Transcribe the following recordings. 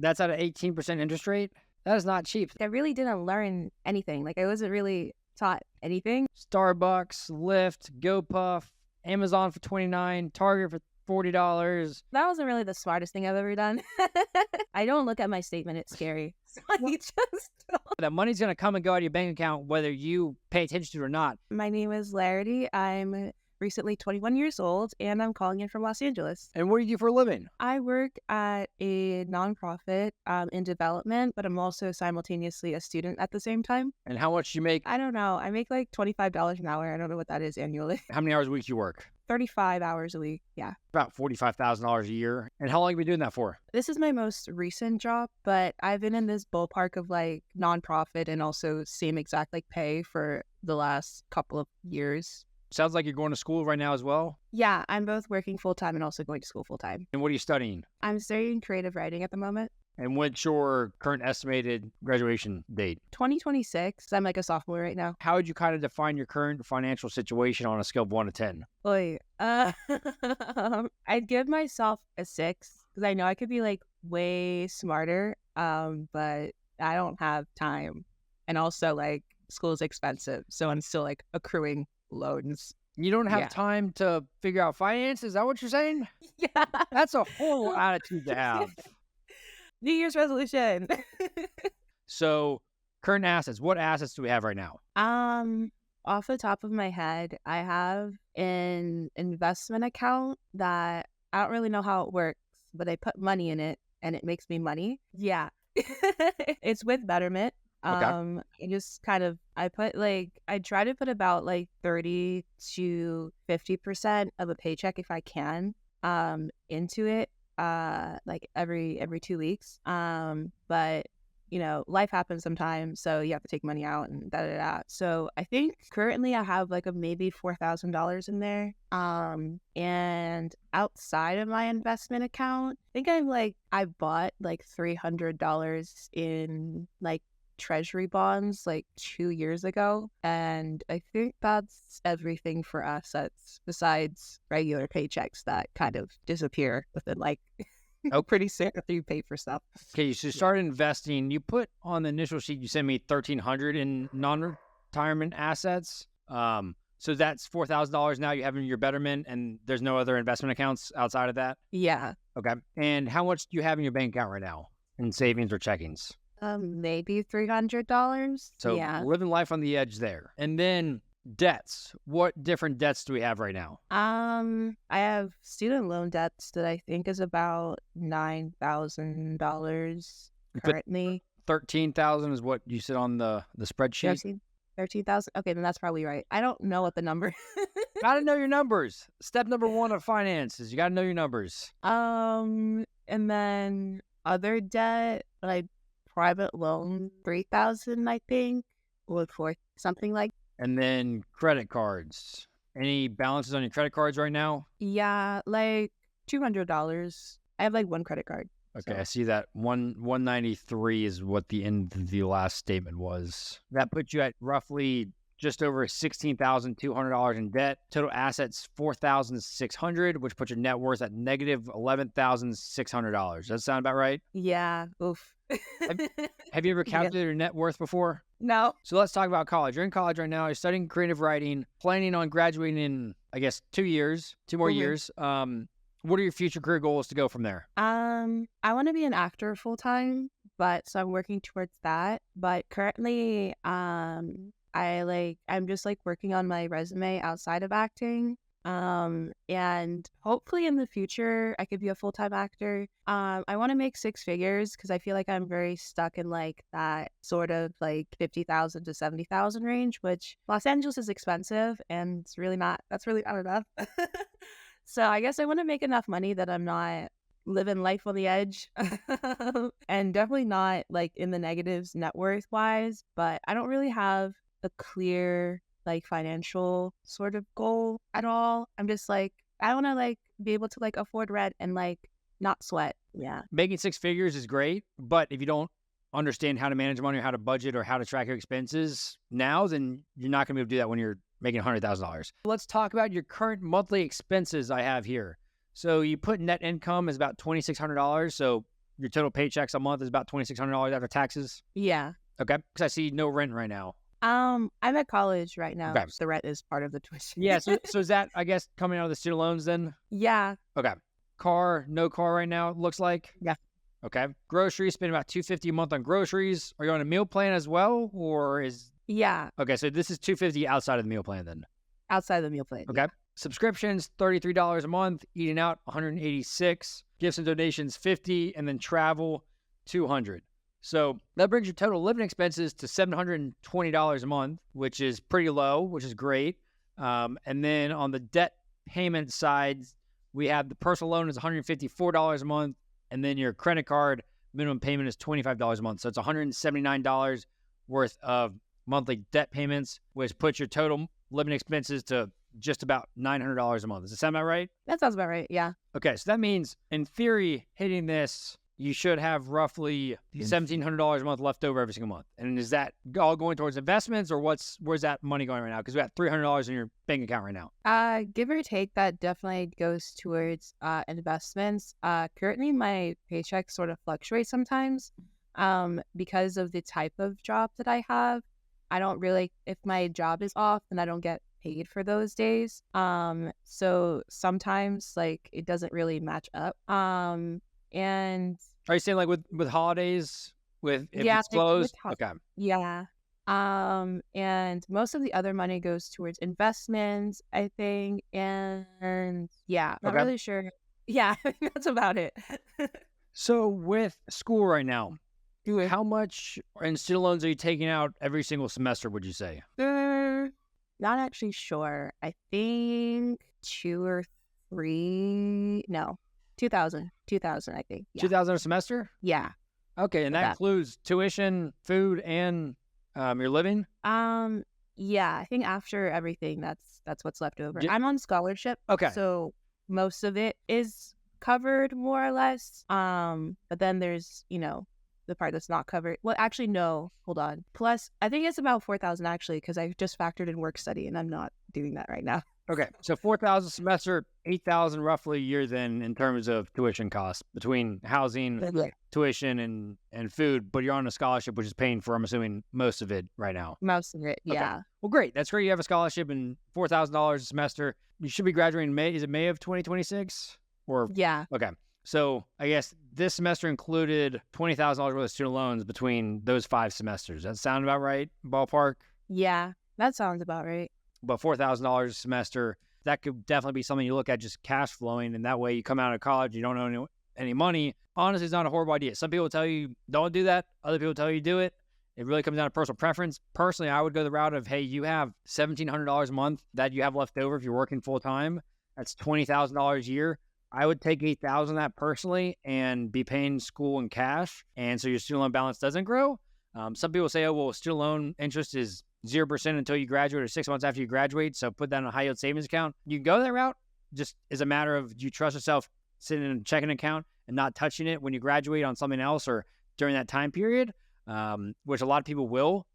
That's at an 18% interest rate? That is not cheap. I really didn't learn anything. Like I wasn't really taught anything. Starbucks, Lyft, GoPuff, Amazon for $29, Target for $40. That wasn't really the smartest thing I've ever done. I don't look at my statement. It's scary. So I just don't. That money's going to come and go out of your bank account whether you pay attention to it or not. My name is Larity. I'm recently 21 years old, and I'm calling in from Los Angeles. And what do you do for a living? I work at a nonprofit in development, but I'm also simultaneously a student at the same time. And how much do you make? I don't know. I make like $25 an hour. I don't know what that is annually. How many hours a week do you work? 35 hours a week. Yeah. About $45,000 a year. And how long have you been doing that for? This is my most recent job, but I've been in this ballpark of like nonprofit and also same exact like pay for the last couple of years. Sounds like you're going to school right now as well. Yeah, I'm both working full-time and also going to school full-time. And what are you studying? I'm studying creative writing at the moment. And what's your current estimated graduation date? 2026. I'm like a sophomore right now. How would you kind of define your current financial situation on a scale of 1 to 10? Boy, I'd give myself a 6 because I know I could be like way smarter, but I don't have time. And also like school is expensive, so I'm still like accruing loans. You don't have time to figure out finance? Is that what you're saying? Yeah. That's a horrible attitude to have. New Year's resolution. So, current assets. What assets do we have right now? Off the top of my head, I have an investment account that I don't really know how it works, but I put money in it and it makes me money. Yeah. It's with Betterment. Okay. I try to put about like 30 to 50% of a paycheck if I can, into it, like every 2 weeks. But you know, life happens sometimes, so you have to take money out and da. So I think currently I have like a maybe $4,000 in there. And outside of my investment account, I think I bought like $300 in like treasury bonds like 2 years ago, and I think that's everything for assets besides regular paychecks that kind of disappear within like pretty soon after you pay for stuff. Okay, so you started investing. You put on the initial sheet you sent me $1,300 in non-retirement assets. So that's $4,000 now you have in your Betterment, and there's no other investment accounts outside of that? Yeah. Okay. And how much do you have in your bank account right now in savings or checkings? Maybe $300. So living life on the edge there. And then debts. What different debts do we have right now? I have student loan debts that I think is about $9,000 currently. 13,000 is what you said on the spreadsheet. 13,000. Okay, then that's probably right. I don't know what the number. Gotta know your numbers. Step number 1 of finance is you gotta know your numbers. And then other debt, like private loan, 3,000, I think, or 4, something like. And then credit cards. Any balances on your credit cards right now? Yeah, like $200. I have like one credit card. Okay, so I see that 193 is what the end of the last statement was. That puts you at roughly just over $16,200 in debt. Total assets $4,600, which puts your net worth at negative $11,600. Does that sound about right? Yeah. Oof. Have you ever calculated your net worth before? No. So let's talk about college. You're in college right now. You're studying creative writing, planning on graduating in, I guess, 2 more years. What are your future career goals to go from there? I want to be an actor full time, so I'm working towards that. But currently, I'm just like working on my resume outside of acting. And hopefully in the future I could be a full-time actor. I want to make 6 figures because I feel like I'm very stuck in like that sort of like 50,000 to 70,000 range, which Los Angeles is expensive and that's really not enough. So I guess I want to make enough money that I'm not living life on the edge and definitely not like in the negatives net worth wise, but I don't really have a clear like financial sort of goal at all. I'm just like, I want to like be able to like afford rent and like not sweat. Yeah. Making 6 figures is great, but if you don't understand how to manage money or how to budget or how to track your expenses now, then you're not going to be able to do that when you're making $100,000. Let's talk about your current monthly expenses I have here. So you put net income as about $2,600. So your total paychecks a month is about $2,600 after taxes? Yeah. Okay. Because I see no rent right now. I'm at college right now. Okay. So the rent is part of the tuition. Yeah. So is that, I guess, coming out of the student loans then? Yeah. Okay. Car, no car right now, it looks like? Yeah. Okay. Groceries, spend about $250 a month on groceries. Are you on a meal plan as well? Or is... Yeah. Okay. So this is $250 outside of the meal plan then? Outside of the meal plan. Okay. Yeah. Subscriptions, $33 a month. Eating out, $186. Gifts and donations, $50. And then travel, $200. So that brings your total living expenses to $720 a month, which is pretty low, which is great. And then on the debt payment side, we have the personal loan is $154 a month. And then your credit card minimum payment is $25 a month. So it's $179 worth of monthly debt payments, which puts your total living expenses to just about $900 a month. Does that sound about right? That sounds about right. Yeah. Okay, so that means, in theory, hitting this, you should have roughly $1,700 a month left over every single month. And is that all going towards investments, or where's that money going right now? Because we got $300 in your bank account right now. Give or take, that definitely goes towards investments. Currently, my paycheck sort of fluctuates sometimes because of the type of job that I have. I don't really, if my job is off, then I don't get paid for those days. So sometimes like it doesn't really match up. And are you saying like with holidays, if it's closed? Okay. Yeah. And most of the other money goes towards investments, I think. And yeah, not really sure. Yeah, that's about it. So with school right now, how much in student loans are you taking out every single semester, would you say? Not actually sure. I think 2 or 3. No, 2,000, I think. Yeah. 2,000 a semester? Yeah. Okay, and that includes tuition, food, and your living? Yeah, I think after everything, that's what's left over. I'm on scholarship. Okay. So most of it is covered more or less. But then there's, the part that's not covered. Well, actually, no. Hold on. Plus, I think it's about 4,000 actually, because I just factored in work study, and I'm not doing that right now. Okay, so 4,000 a semester, 8,000 roughly a year then in terms of tuition costs between housing, tuition, and food. But you're on a scholarship, which is paying for, I'm assuming, most of it right now. Most of it, yeah. Okay. Well, great. That's great. You have a scholarship and $4,000 a semester. You should be graduating in May. Is it May of 2026? Or yeah. Okay. So I guess this semester included $20,000 worth of student loans between those 5 semesters. That sound about right? Ballpark? Yeah, that sounds about right. But $4,000 a semester, that could definitely be something you look at just cash flowing. And that way you come out of college, you don't owe any money. Honestly, it's not a horrible idea. Some people tell you don't do that. Other people tell you do it. It really comes down to personal preference. Personally, I would go the route of, hey, you have $1,700 a month that you have left over if you're working full time. That's $20,000 a year. I would take $8,000 of that personally and be paying school in cash. And so your student loan balance doesn't grow. Some people say, oh, well, student loan interest is 0% until you graduate or 6 months after you graduate. So put that in a high yield savings account. You can go that route. Just as a matter of, do you trust yourself sitting in a checking account and not touching it when you graduate on something else or during that time period, which a lot of people will.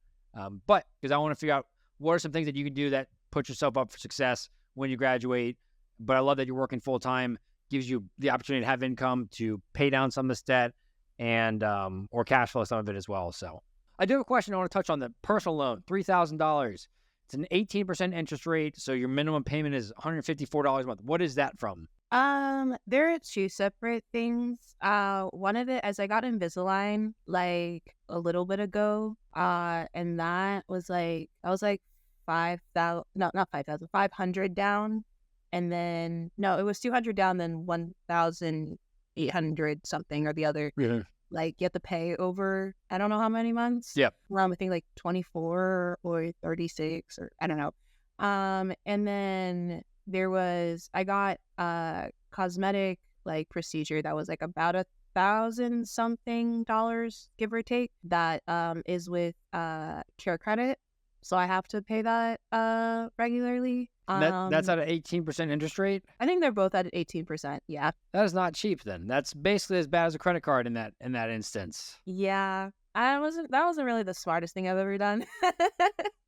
But because I want to figure out what are some things that you can do that put yourself up for success when you graduate. But I love that you're working full time. Gives you the opportunity to have income to pay down some of this debt and or cash flow some of it as well. So I do have a question I want to touch on. The personal loan, $3,000. It's an 18% interest rate, so your minimum payment is $154 a month. What is that from? There are 2 separate things. One of it, as I got Invisalign like a little bit ago, and that was like 5,000. No, not 5,000. 500 down. And then, no, it was 200 down, then 1,800 something or the other. Yeah. Like, you have to pay over, I don't know how many months. Yep. I think like 24 or 36 or I don't know. And then I got a cosmetic like procedure that was like about $1,000 something, give or take. That is with Care Credit. So I have to pay that regularly. That's at an 18% interest rate? I think they're both at 18%. Yeah. That is not cheap then. That's basically as bad as a credit card in that instance. Yeah. That wasn't really the smartest thing I've ever done.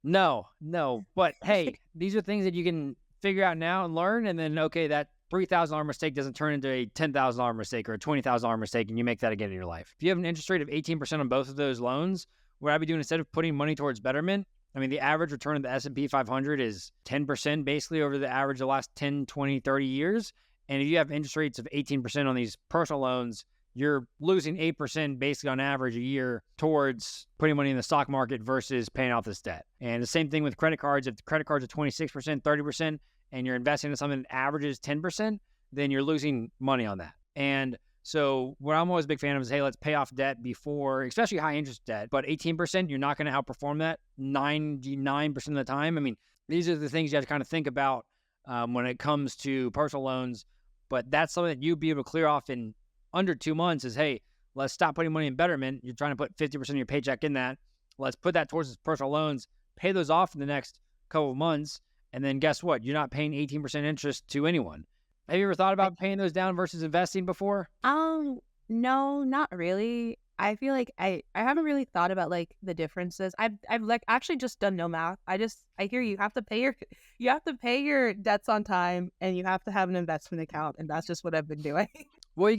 No. But hey, these are things that you can figure out now and learn, and then okay, that $3,000 mistake doesn't turn into a $10,000 mistake or a $20,000 mistake, and you make that again in your life. If you have an interest rate of 18% on both of those loans, what I'd be doing instead of putting money towards betterment, I mean, the average return of the S&P 500 is 10% basically over the average of the last 10, 20, 30 years. And if you have interest rates of 18% on these personal loans, you're losing 8% basically on average a year towards putting money in the stock market versus paying off this debt. And the same thing with credit cards. If the credit cards are 26%, 30%, and you're investing in something that averages 10%, then you're losing money on that. And so what I'm always a big fan of is, hey, let's pay off debt before, especially high interest debt, but 18%, you're not going to outperform that 99% of the time. I mean, these are the things you have to kind of think about when it comes to personal loans, but that's something that you'd be able to clear off in under 2 months is, hey, let's stop putting money in betterment. You're trying to put 50% of your paycheck in that. Let's put that towards personal loans, pay those off in the next couple of months. And then guess what? You're not paying 18% interest to anyone. Have you ever thought about paying those down versus investing before? No, not really. I feel like I haven't really thought about like the differences. I've like actually just done no math. I hear you have to pay your debts on time, and you have to have an investment account, and that's just what I've been doing. Well,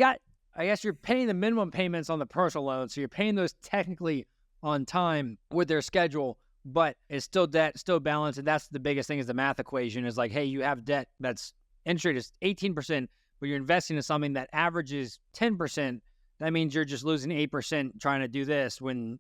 I guess you're paying the minimum payments on the personal loan, so you're paying those technically on time with their schedule, but it's still debt, still balance, and that's the biggest thing is the math equation is like, hey, you have debt that's interest rate is 18%, but you're investing in something that averages 10%. That means you're just losing 8% trying to do this when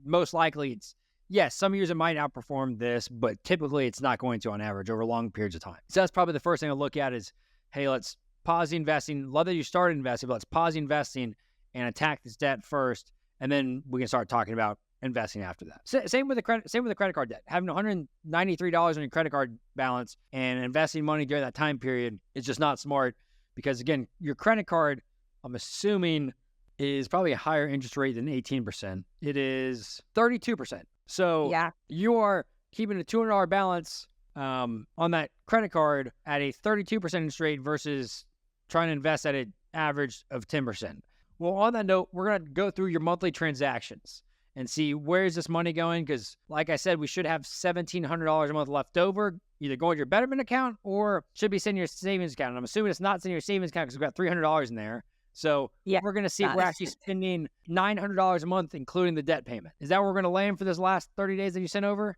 most likely it's, yes, some years it might outperform this, but typically it's not going to on average over long periods of time. So that's probably the first thing to look at is, hey, let's pause the investing. Love that you started investing, but let's pause the investing and attack this debt first, and then we can start talking about investing after that. Same with the credit card debt. Having $193 on your credit card balance and investing money during that time period is just not smart because, again, your credit card, I'm assuming, is probably a higher interest rate than 18%. It is 32%. So yeah, you are keeping a $200 balance on that credit card at a 32% interest rate versus trying to invest at an average of 10%. Well, on that note, we're going to go through your monthly transactions and see where is this money going, because like I said, we should have $1,700 a month left over, either going to your betterment account or should be sitting in your savings account. And I'm assuming it's not sitting in your savings account because we've got $300 in there. So yeah, we're going to see if we're actually spending $900 a month, including the debt payment. Is that where we're going to land for this last 30 days that you sent over?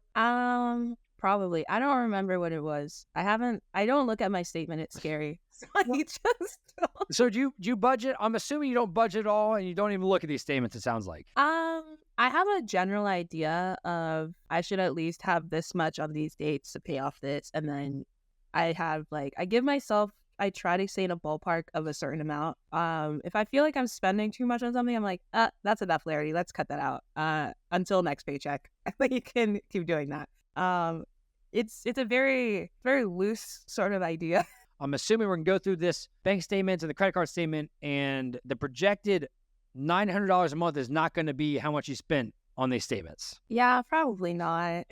Probably. I don't remember what it was. I don't look at my statement. It's scary. So do you budget? I'm assuming you don't budget at all and you don't even look at these statements, it sounds like. I have a general idea of I should at least have this much on these dates to pay off this. And then I try to stay in a ballpark of a certain amount. If I feel like I'm spending too much on something, I'm like, that's enough, Larity. Let's cut that out until next paycheck. I think you can keep doing that. It's a very, very loose sort of idea. I'm assuming we're going to go through this bank statement and the credit card statement, and the projected $900 a month is not going to be how much you spent on these statements. Yeah, probably not.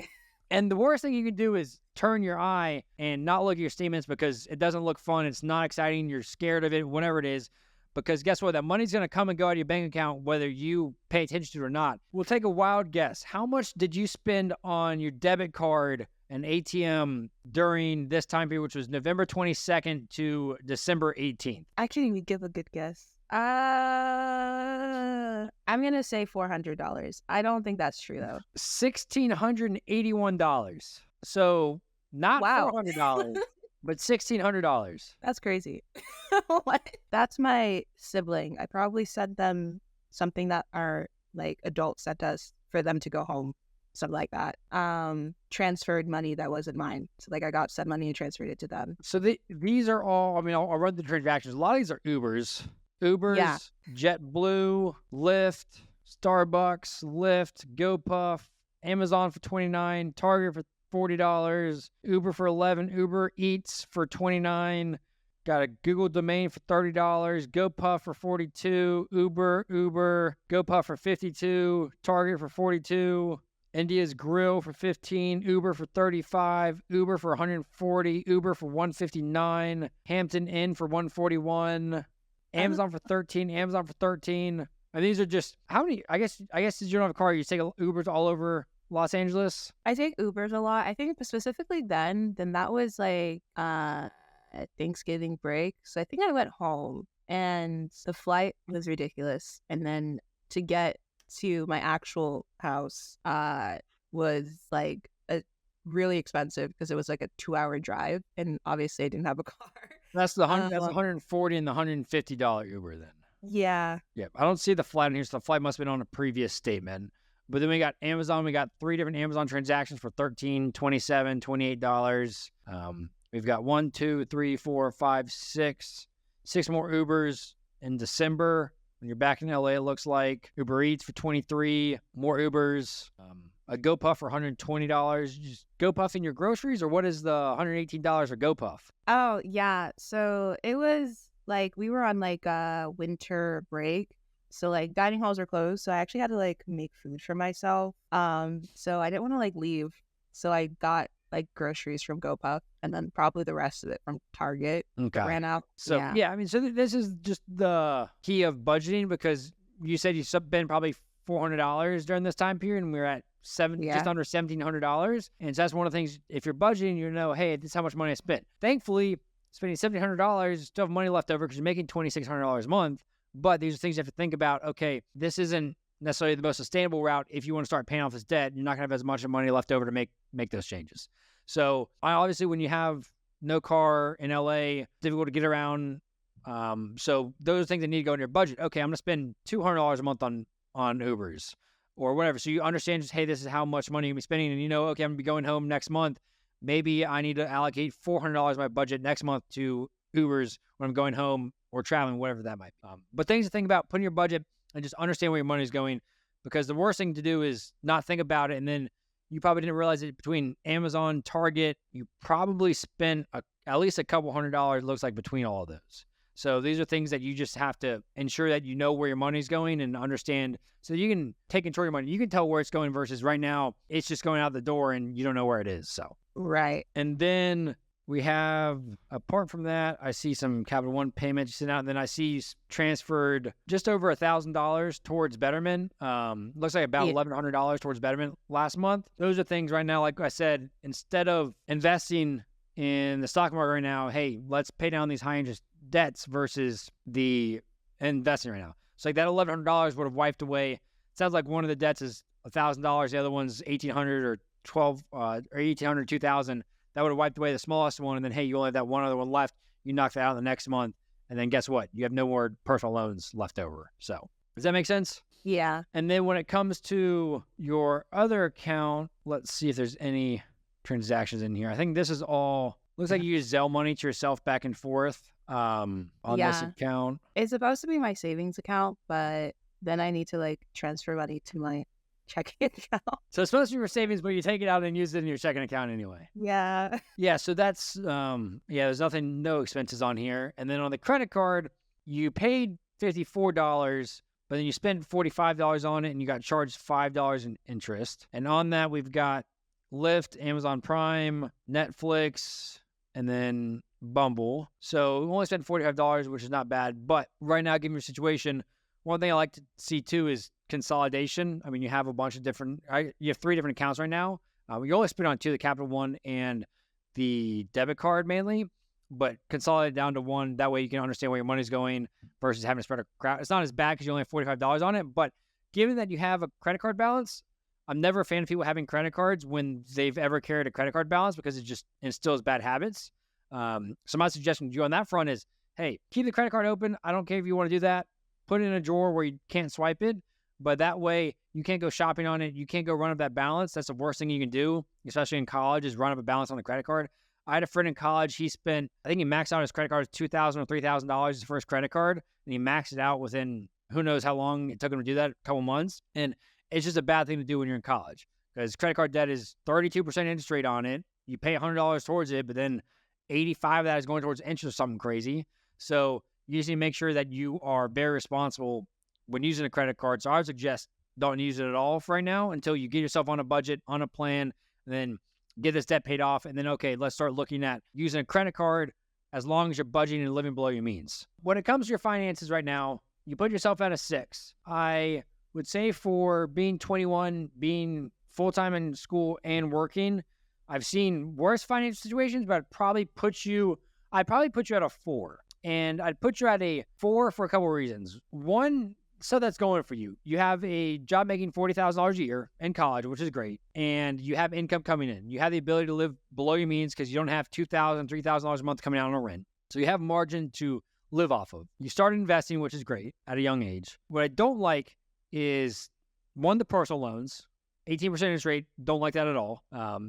And the worst thing you can do is turn your eye and not look at your statements because it doesn't look fun. It's not exciting. You're scared of it, whatever it is. Because guess what? That money's going to come and go out of your bank account whether you pay attention to it or not. We'll take a wild guess. How much did you spend on your debit card and ATM during this time period, which was November 22nd to December 18th? I can't even give a good guess. I'm going to say $400. I don't think that's true, though. $1,681. So not $400, but $1,600. That's crazy. What? That's my sibling. I probably sent them something that our like adults sent us for them to go home. Something like that. Transferred money that wasn't mine. So like I got sent money and transferred it to them. So these are all, I mean, I'll run the transactions. A lot of these are Ubers, yeah. JetBlue, Lyft, Starbucks, Lyft, GoPuff, Amazon for $29, Target for $40, Uber for $11, Uber Eats for $29, got a Google domain for $30, GoPuff for $42, Uber, GoPuff for $52, Target for $42, India's Grill for $15, Uber for $35, Uber for $140, Uber for $159, Hampton Inn for $141, Amazon for $13, And these are just, how many, I guess since you don't have a car, you take Ubers all over Los Angeles? I take Ubers a lot. I think specifically then that was like, at Thanksgiving break. So I think I went home and the flight was ridiculous. And then to get to my actual house was like really expensive because it was like a 2-hour drive. And obviously I didn't have a car. That's the that's $140 and the $150 Uber then. Yeah. Yeah. I don't see the flight in here, so the flight must have been on a previous statement. But then we got Amazon. We got 3 different Amazon transactions for $13, $27, $28. We've got 1, 2, 3, 4, 5, 6 more Ubers in December. When you're back in LA, it looks like Uber Eats for $23, more Ubers, a GoPuff for $120. You just GoPuffing your groceries, or what is the $118 for GoPuff? Oh, yeah. So it was like we were on like a winter break. So like dining halls are closed. So I actually had to like make food for myself. So I didn't want to like leave. So I got like groceries from GoPuff and then probably the rest of it from Target. Okay. Ran out. So yeah, I mean, so this is just the key of budgeting, because you said you spent probably $400 during this time period, and we were at just under $1,700. And so that's one of the things, if you're budgeting, you know, hey, this is how much money I spent. Thankfully, spending $1,700, you still have money left over because you're making $2,600 a month. But these are things you have to think about. Okay, this isn't necessarily the most sustainable route. If you want to start paying off this debt, you're not going to have as much money left over to make those changes. So obviously, when you have no car in LA, difficult to get around. So those are things that need to go in your budget. Okay, I'm going to spend $200 a month on Ubers or whatever. So you understand just, hey, this is how much money you're going to be spending. And you know, okay, I'm going to be going home next month. Maybe I need to allocate $400 of my budget next month to Ubers when I'm going home or traveling, whatever that might be. But things to think about, put in your budget and just understand where your money is going, because the worst thing to do is not think about it. And then you probably didn't realize it between Amazon, Target, you probably spent at least a couple $100, looks like, between all of those. So these are things that you just have to ensure that you know where your money's going and understand, so you can take control of your money. You can tell where it's going versus right now it's just going out the door and you don't know where it is. So right. And then we have, apart from that, I see some Capital One payments sitting out, and then I see transferred just over $1,000 towards Betterment. Looks like about $1,100 towards Betterment last month. Those are things right now, like I said, instead of investing in the stock market right now, hey, let's pay down these high interest debts versus the investing right now. So like that $1,100 would have wiped away. It sounds like one of the debts is $1,000, the other one's $1,800 or $1,800, $2,000. That would have wiped away the smallest one, and then, hey, you only have that one other one left. You knock that out the next month, and then guess what? You have no more personal loans left over. So does that make sense? Yeah. And then when it comes to your other account, let's see if there's any transactions in here. I think this is all, looks like you use Zelle money to yourself back and forth on this account. It's supposed to be my savings account, but then I need to like transfer money to my checking account. So it's supposed to be for savings, but you take it out and use it in your checking account anyway. Yeah. Yeah, so that's, there's no expenses on here. And then on the credit card, you paid $54, but then you spent $45 on it and you got charged $5 in interest. And on that, we've got Lyft, Amazon Prime, Netflix, and then Bumble. So we only spent $45, which is not bad. But right now, given your situation, one thing I like to see too is consolidation. I mean, you have a bunch of different, you have 3 different accounts right now. We only spent on 2, the Capital One and the debit card mainly, but consolidate down to 1. That way you can understand where your money's going versus having to spread a crowd. It's not as bad because you only have $45 on it, but given that you have a credit card balance, I'm never a fan of people having credit cards when they've ever carried a credit card balance, because it just instills bad habits. So my suggestion to you on that front is, hey, keep the credit card open. I don't care if you want to do that. Put it in a drawer where you can't swipe it, but that way you can't go shopping on it. You can't go run up that balance. That's the worst thing you can do, especially in college, is run up a balance on the credit card. I had a friend in college. He spent, I think he maxed out his credit card $2,000 or $3,000 his first credit card, and he maxed it out within who knows how long it took him to do that, a couple months. And it's just a bad thing to do when you're in college, because credit card debt is 32% interest rate on it. You pay $100 towards it, but then 85 of that is going towards interest or something crazy. So you just need to make sure that you are very responsible when using a credit card. So I would suggest don't use it at all for right now until you get yourself on a budget, on a plan, and then get this debt paid off. And then, okay, let's start looking at using a credit card as long as you're budgeting and living below your means. When it comes to your finances right now, you put yourself at a 6. I would say for being 21, being full-time in school and working, I've seen worse financial situations, but it probably puts you, I'd probably put you at a 4. And I'd put you at a 4 for a couple of reasons. One, so that's going for you. You have a job making $40,000 a year in college, which is great. And you have income coming in. You have the ability to live below your means because you don't have $2,000, $3,000 a month coming out on a rent. So you have margin to live off of. You started investing, which is great at a young age. What I don't like is, one, the personal loans. 18% interest rate, don't like that at all.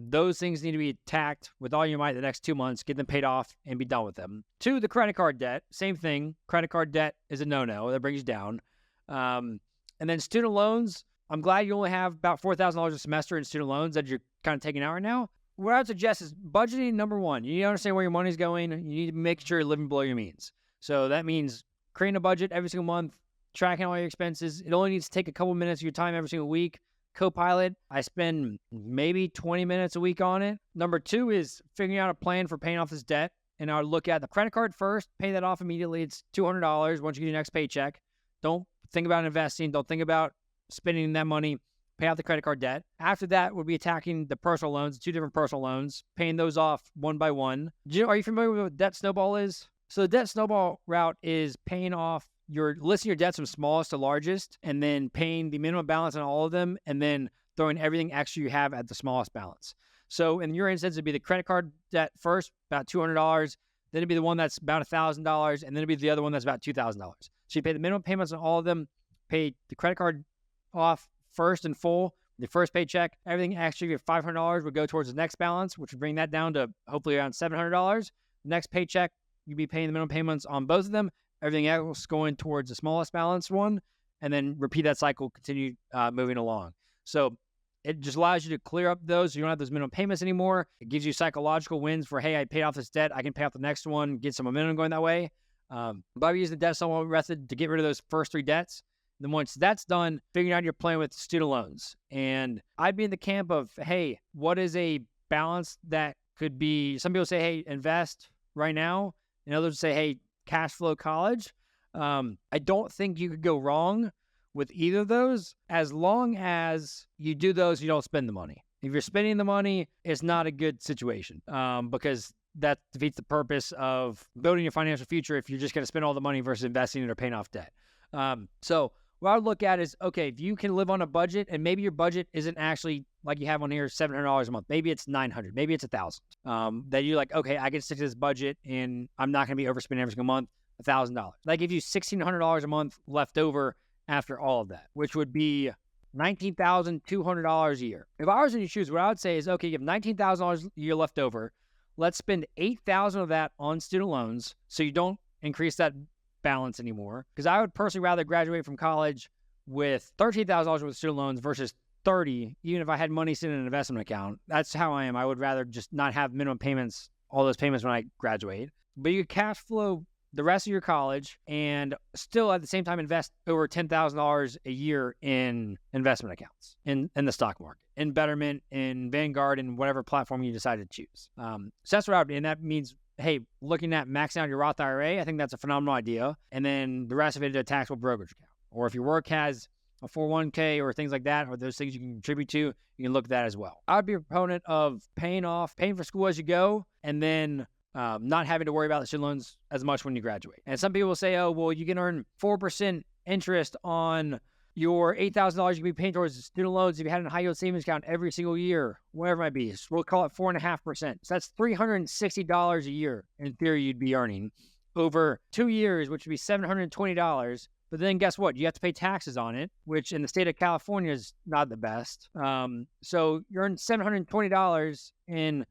Those things need to be attacked with all your might the next 2 months, get them paid off and be done with them. 2, the credit card debt, same thing. Credit card debt is a no-no. That brings you down. And then student loans, I'm glad you only have about $4,000 a semester in student loans that you're kind of taking out right now. What I would suggest is budgeting, number one. You need to understand where your money's going. You need to make sure you're living below your means. So that means creating a budget every single month, tracking all your expenses. It only needs to take a couple minutes of your time every single week. Copilot, I spend maybe 20 minutes a week on it. Number 2 is figuring out a plan for paying off this debt. And I would look at the credit card first, pay that off immediately. It's $200 once you get your next paycheck. Don't think about investing. Don't think about spending that money. Pay off the credit card debt. After that would be attacking the personal loans, 2 different personal loans, paying those off one by one. Are you familiar with what debt snowball is? So the debt snowball route is paying off listing your debts from smallest to largest, and then paying the minimum balance on all of them, and then throwing everything extra you have at the smallest balance. So in your instance, it'd be the credit card debt first, about $200. Then it'd be the one that's about $1,000, and then it'd be the other one that's about $2,000. So you pay the minimum payments on all of them, pay the credit card off first in full, the first paycheck. Everything extra, your $500 would go towards the next balance, which would bring that down to hopefully around $700. Next paycheck, you'd be paying the minimum payments on both of them. Everything else going towards the smallest balance one, and then repeat that cycle, continue moving along. So it just allows you to clear up those. So you don't have those minimum payments anymore. It gives you psychological wins for, hey, I paid off this debt. I can pay off the next one, get some momentum going that way. But I use the debt snowball method to get rid of those first 3 debts. Then once that's done, figuring out your plan with student loans. And I'd be in the camp of, hey, what is a balance that could be, some people say, hey, invest right now. And others say, hey, cash flow college. I don't think you could go wrong with either of those as long as you do those, you don't spend the money. If you're spending the money, it's not a good situation because that defeats the purpose of building your financial future if you're just going to spend all the money versus investing it or paying off debt. So what I would look at is, okay, if you can live on a budget and maybe your budget isn't actually like you have on here, $700 a month, maybe it's $900, maybe it's $1,000, that you're like, okay, I can stick to this budget and I'm not going to be overspending every single month, $1,000. That gives you $1,600 a month left over after all of that, which would be $19,200 a year. If I was in your shoes, what I would say is, okay, you have $19,000 a year left over. Let's spend $8,000 of that on student loans so you don't increase that balance anymore. Because I would personally rather graduate from college with $13,000 worth of student loans versus 30, even if I had money sitting in an investment account. That's how I am. I would rather just not have minimum payments, all those payments when I graduate. But you cash flow the rest of your college and still at the same time invest over $10,000 a year in investment accounts in the stock market, in Betterment, in Vanguard, and whatever platform you decide to choose. So that's what I would do. And that means, hey, looking at maxing out your Roth IRA, I think that's a phenomenal idea. And then the rest of it is a taxable brokerage account. Or if your work has a 401k or things like that, or those things you can contribute to, you can look at that as well. I would be a proponent of paying for school as you go, and then not having to worry about the student loans as much when you graduate. And some people say, oh, well, you can earn 4% interest on your $8,000 you can be paying towards the student loans if you had a high yield savings account every single year, whatever it might be. So we'll call it 4.5%. So that's $360 a year in theory you'd be earning over 2 years, which would be $720. But then guess what? You have to pay taxes on it, which in the state of California is not the best. So you earn $720 in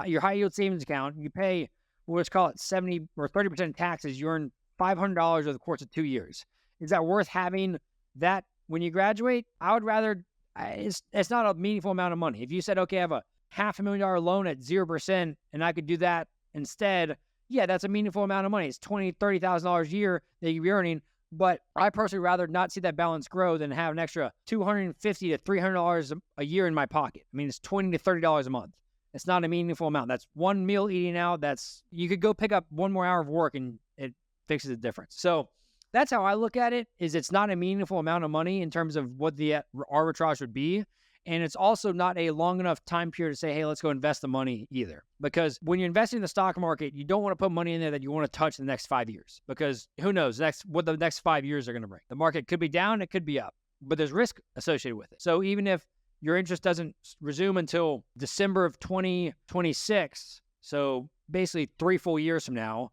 your high yield savings account. You pay, let's call it 70 or 30% taxes. You earn $500 over the course of 2 years. Is that worth having that when you graduate? I would rather, it's not a meaningful amount of money. If you said, okay, I have a $500,000 loan at 0% and I could do that instead, yeah, that's a meaningful amount of money. It's $20,000, $30,000 a year that you'd be earning. But I personally rather not see that balance grow than have an extra $250 to $300 a year in my pocket. I mean, it's $20 to $30 a month. It's not a meaningful amount. That's one meal eating out. You could go pick up one more hour of work and it fixes the difference. So that's how I look at it, is it's not a meaningful amount of money in terms of what the arbitrage would be. And it's also not a long enough time period to say, hey, let's go invest the money either. Because when you're investing in the stock market, you don't want to put money in there that you want to touch in the next 5 years. Because who knows what the next 5 years are going to bring. The market could be down, it could be up, but there's risk associated with it. So even if your interest doesn't resume until December of 2026, so basically 3 full years from now,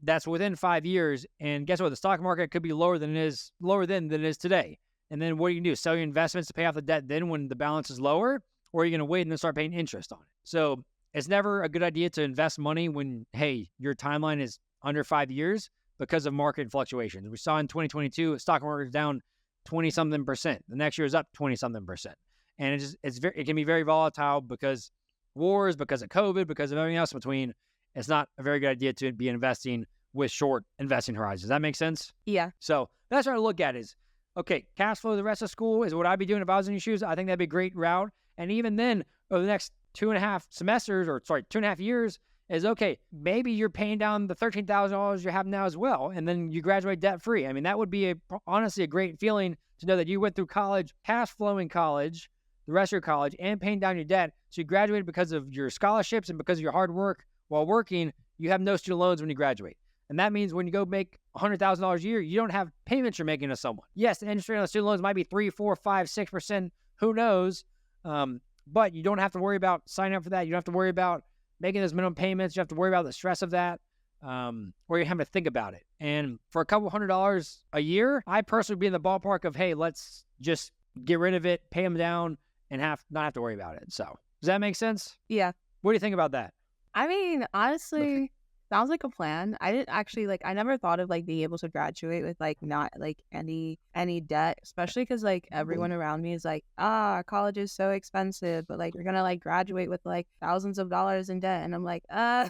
that's within 5 years. And guess what? The stock market could be lower than it is today. And then what do you do? Sell your investments to pay off the debt then when the balance is lower? Or are you going to wait and then start paying interest on it? So it's never a good idea to invest money when, hey, your timeline is under 5 years because of market fluctuations. We saw in 2022, stock market is down 20-something%. The next year is up 20-something%. And it can be very volatile because wars, because of COVID, because of everything else in between. It's not a very good idea to be investing with short investing horizons. Does that make sense? Yeah. So that's what I look at is, okay, cash flow the rest of school is what I'd be doing if I was in your shoes. I think that'd be a great route. And even then, over the next 2.5 years is, okay, maybe you're paying down the $13,000 you have now as well, and then you graduate debt-free. I mean, that would be honestly a great feeling to know that you went through college, cash flowing college, the rest of your college, and paying down your debt. So you graduated because of your scholarships and because of your hard work while working. You have no student loans when you graduate. And that means when you go make $100,000 a year, you don't have payments you're making to someone. Yes, the interest rate on the student loans might be 3, 4, 5, 6%. Who knows? But you don't have to worry about signing up for that. You don't have to worry about making those minimum payments. You have to worry about the stress of that, or you have to think about it. And for a couple $100 a year, I personally would be in the ballpark of, hey, let's just get rid of it, pay them down, and not have to worry about it. So does that make sense? Yeah. What do you think about that? I mean, honestly, sounds like a plan. I didn't actually I never thought of being able to graduate with not any debt, especially because everyone around me is college is so expensive, but you're gonna graduate with thousands of dollars in debt, and I'm I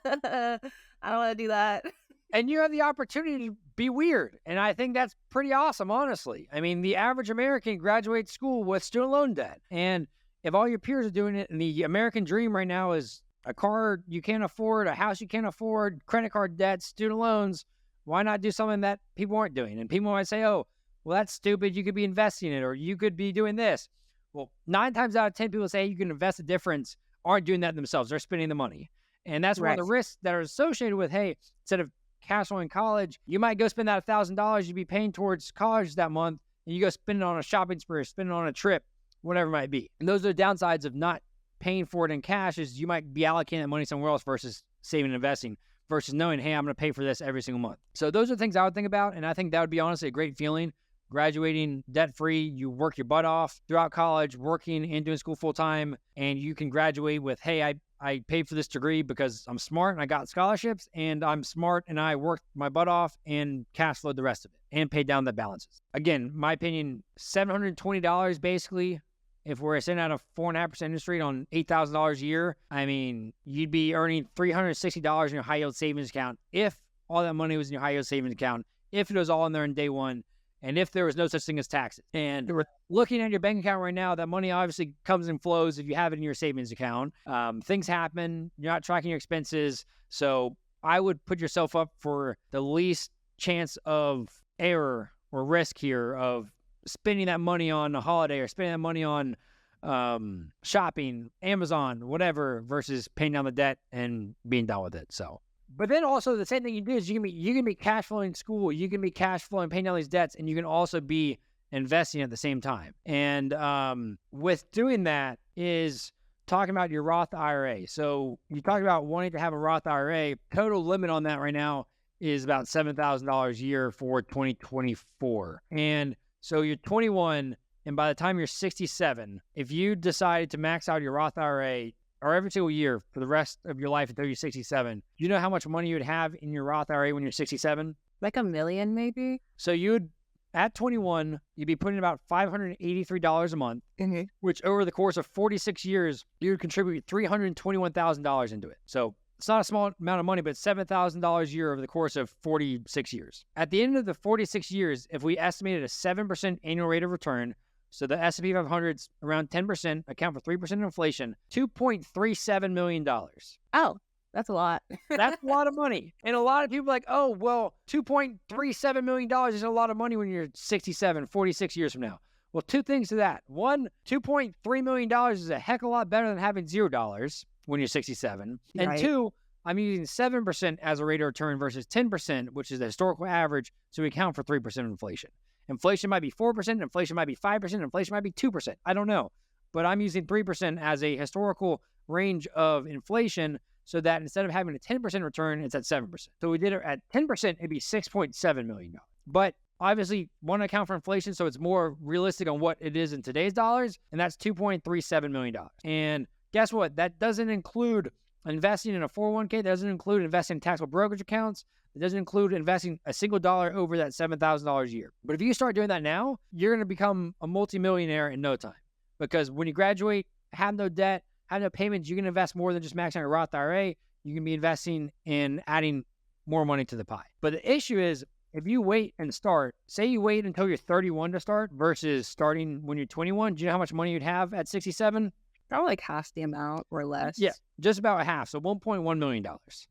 don't want to do that. And you have the opportunity to be weird, and I think that's pretty awesome, honestly. I mean, the average American graduates school with student loan debt, and if all your peers are doing it, and the American dream right now is a car you can't afford, a house you can't afford, credit card debt, student loans, why not do something that people aren't doing? And people might say, oh, well, that's stupid. You could be investing in it, or you could be doing this. Well, 9 times out of 10 people say you can invest the difference aren't doing that themselves. They're spending the money. And that's one of the risks that are associated with, hey, instead of cash flowing college, you might go spend that $1,000 you'd be paying towards college that month, and you go spend it on a shopping spree, spend it on a trip, whatever it might be. And those are the downsides of not paying for it in cash, is you might be allocating that money somewhere else versus saving and investing, versus knowing, hey, I'm going to pay for this every single month. So those are things I would think about, and I think that would be honestly a great feeling. Graduating debt-free, you work your butt off throughout college, working and doing school full-time, and you can graduate with, hey, I paid for this degree because I'm smart and I got scholarships, and I'm smart and I worked my butt off and cash flowed the rest of it and paid down the balances. Again, my opinion, $720 basically. If we're sitting at a 4.5% interest rate on $8,000 a year, I mean, you'd be earning $360 in your high yield savings account if all that money was in your high yield savings account, if it was all in there in day one, and if there was no such thing as taxes. And looking at your bank account right now, that money obviously comes and flows if you have it in your savings account. Things happen. You're not tracking your expenses. So I would put yourself up for the least chance of error or risk here of spending that money on a holiday or spending that money on shopping, Amazon, whatever, versus paying down the debt and being done with it. So, but then also the same thing you do is you can be cash flowing school, you can be cash flowing, paying down these debts, and you can also be investing at the same time. And with doing that is talking about your Roth IRA. So you talk about wanting to have a Roth IRA. Total limit on that right now is about $7,000 a year for 2024. And so you're 21, and by the time you're 67, if you decided to max out your Roth IRA or every single year for the rest of your life until you're 67, do you know how much money you would have in your Roth IRA when you're 67? $1 million, maybe. So at 21, you'd be putting about $583 a month, which over the course of 46 years, you would contribute $321,000 into it. So it's not a small amount of money, but $7,000 a year over the course of 46 years. At the end of the 46 years, if we estimated a 7% annual rate of return, so the S&P 500's around 10%, account for 3% inflation, $2.37 million. Oh, that's a lot. That's a lot of money. And a lot of people are like, oh, well, $2.37 million is a lot of money when you're 67, 46 years from now. Well, two things to that. One, $2.3 million is a heck of a lot better than having $0 when you're 67. And Right. two, I'm using 7% as a rate of return versus 10%, which is the historical average, so we account for 3% inflation. Inflation might be 4%, inflation might be 5%, inflation might be 2%. I don't know. But I'm using 3% as a historical range of inflation so that instead of having a 10% return, it's at 7%. So we did it at 10%, it'd be $6.7 million. But obviously, want to account for inflation, so it's more realistic on what it is in today's dollars, and that's $2.37 million. And guess what? That doesn't include investing in a 401k. That doesn't include investing in taxable brokerage accounts. It doesn't include investing a single dollar over that $7,000 a year. But if you start doing that now, you're going to become a multimillionaire in no time. Because when you graduate, have no debt, have no payments, you can invest more than just maxing out your Roth IRA. You can be investing in adding more money to the pie. But the issue is, if you wait and start, say you wait until you're 31 to start versus starting when you're 21, do you know how much money you'd have at 67? Probably like half the amount or less. Yeah, just about half. So $1.1 million.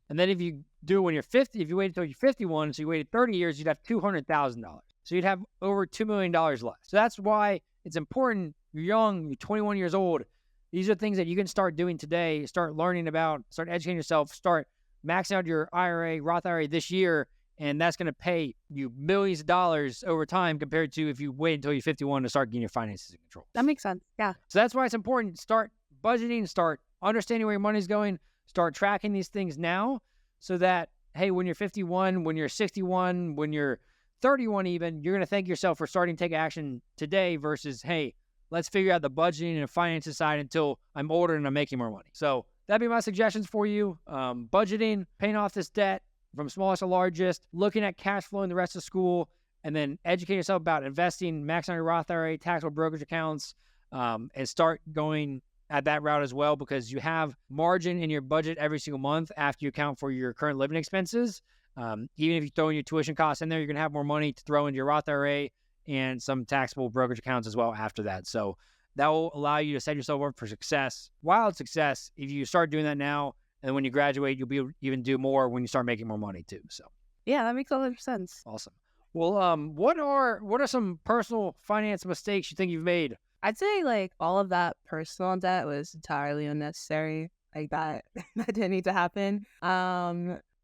And then if you do it when you're 50, if you wait until you're 51, so you waited 30 years, you'd have $200,000. So you'd have over $2 million left. So that's why it's important. You're young, you're 21 years old. These are things that you can start doing today, start learning about, start educating yourself, start maxing out your IRA, Roth IRA this year, and that's going to pay you millions of dollars over time compared to if you wait until you're 51 to start getting your finances in control. That makes sense. Yeah. So that's why it's important. Start budgeting, start understanding where your money's going, start tracking these things now so that, hey, when you're 51, when you're 61, when you're 31 even, you're going to thank yourself for starting to take action today versus, hey, let's figure out the budgeting and finances side until I'm older and I'm making more money. So that'd be my suggestions for you. Budgeting, paying off this debt from smallest to largest, looking at cash flow in the rest of school, and then educate yourself about investing, maxing out your Roth IRA, taxable brokerage accounts, and start going at that route as well because you have margin in your budget every single month after you account for your current living expenses. Even if you throw in your tuition costs in there, you're going to have more money to throw into your Roth IRA and some taxable brokerage accounts as well after that. So that will allow you to set yourself up for success. Wild success if you start doing that now, and when you graduate, you'll be even do more when you start making more money too. So yeah, that makes a lot of sense. Awesome. Well, what are some personal finance mistakes you think you've made? I'd say like all of that personal debt was entirely unnecessary. Like that didn't need to happen.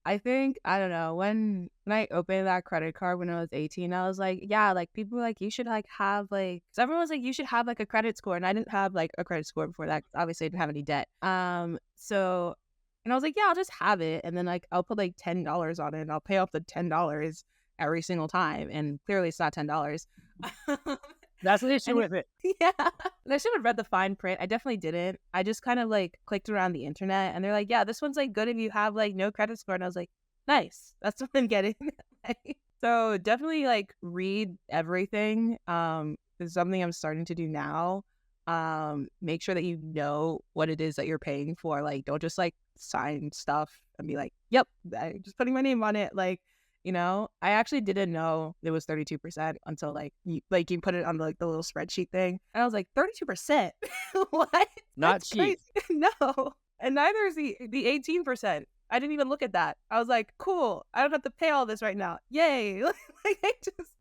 I think, I don't know, when I opened that credit card when I was 18, I was like, yeah, like people were like, you should like have like, because everyone was like, you should have like a credit score. And I didn't have like a credit score before that. Obviously, I didn't have any debt. And I was like, yeah, I'll just have it. And then like, I'll put like $10 on it and I'll pay off the $10 every single time. And clearly it's not $10. That's the issue with it. Yeah. And I should have read the fine print. I definitely didn't. I just kind of like clicked around the internet and they're like, yeah, this one's like good if you have like no credit score. And I was like, nice. That's what I'm getting. So definitely like read everything. It's something I'm starting to do now. Make sure that you know what it is that you're paying for. Like, don't just like sign stuff and be like, yep, I'm just putting my name on it. Like, you know, I actually didn't know it was 32% until you put it on like the little spreadsheet thing. And I was like, 32%? What? Not That's cheap. crazy. No. And neither is the 18%. I didn't even look at that. I was like, cool. I don't have to pay all this right now. Yay.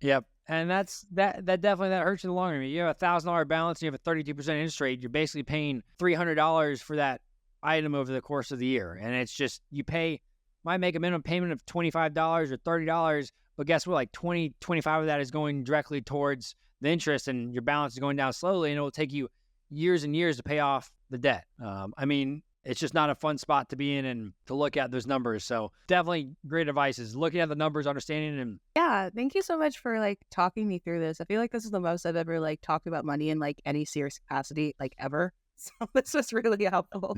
Yep. And that definitely hurts you in the long run. You have a $1,000 balance and you have a 32% interest rate. You're basically paying $300 for that item over the course of the year. And it's just, might make a minimum payment of $25 or $30, but guess what? Like 25 of that is going directly towards the interest and your balance is going down slowly and it will take you years and years to pay off the debt. I mean, it's just not a fun spot to be in and to look at those numbers. So definitely great advice is looking at the numbers, understanding them. Yeah. Thank you so much for like talking me through this. I feel like this is the most I've ever like talked about money in like any serious capacity like ever. So this was really helpful.